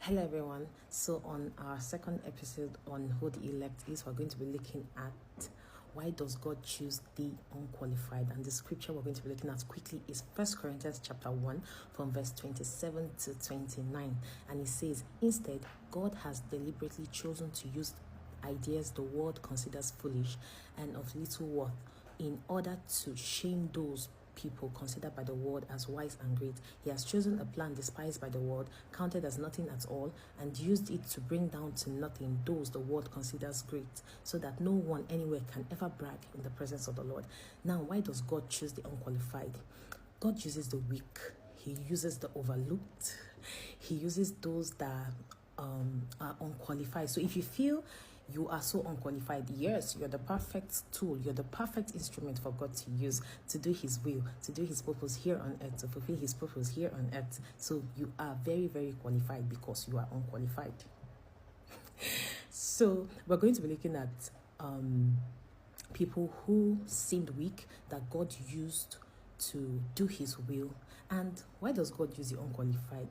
Hello everyone. So on our second episode on who the elect is, we're going to be looking at why does God choose the unqualified, and the scripture we're going to be looking at quickly is 1 Corinthians chapter 1 from verse 27 to 29, and it says, instead God has deliberately chosen to use ideas the world considers foolish and of little worth in order to shame those people considered by the world as wise and great. He has chosen a plan despised by the world, counted as nothing at all, and used it to bring down to nothing those the world considers great, so that no one anywhere can ever brag in the presence of the Lord. Now, why does God choose the unqualified? God uses the weak. He uses the overlooked. He uses those that are unqualified. So if you feel you are so unqualified, yes, you're the perfect tool, you're the perfect instrument for God to use to do his will, to do his purpose here on earth, to fulfill his purpose here on earth. So you are very, very qualified because you are unqualified. So we're going to be looking at people who seemed weak that God used to do his will. And why does God use the unqualified?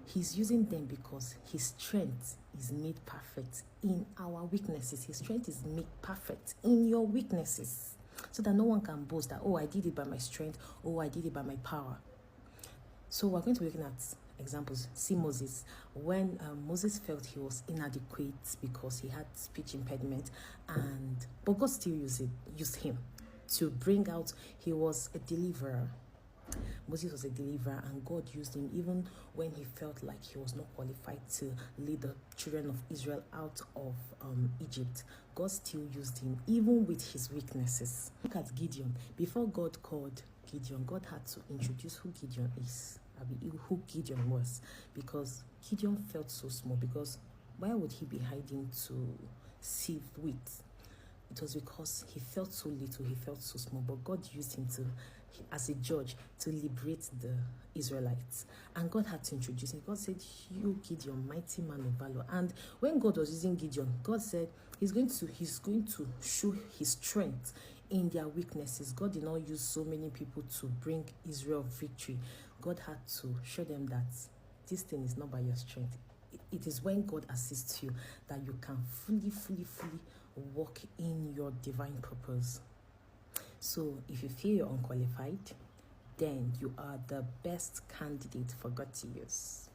He's using them because his strength is made perfect in our weaknesses. His strength is made perfect in your weaknesses, so that no one can boast that, oh, I did it by my strength, oh, I did it by my power. So we're going to be looking at examples. See Moses. When Moses felt he was inadequate because he had speech impediment, but God still used him to bring out, he was a deliverer. Moses was a deliverer, and God used him even when he felt like he was not qualified to lead the children of Israel out of Egypt. God still used him even with his weaknesses. Look at Gideon. Before God called Gideon, God had to introduce who Gideon is, who Gideon was, because Gideon felt so small. Because why would he be hiding to sieve wheat? It was because he felt so little, he felt so small, but God used him as a judge to liberate the Israelites. And God had to introduce him. God said, you Gideon, mighty man of valor. And when God was using Gideon, God said he's going to show his strength in their weaknesses. God did not use so many people to bring Israel victory. God had to show them that this thing is not by your strength. It is when God assists you that you can fully walk in your divine purpose. So if you feel you're unqualified, then you are the best candidate for God to use.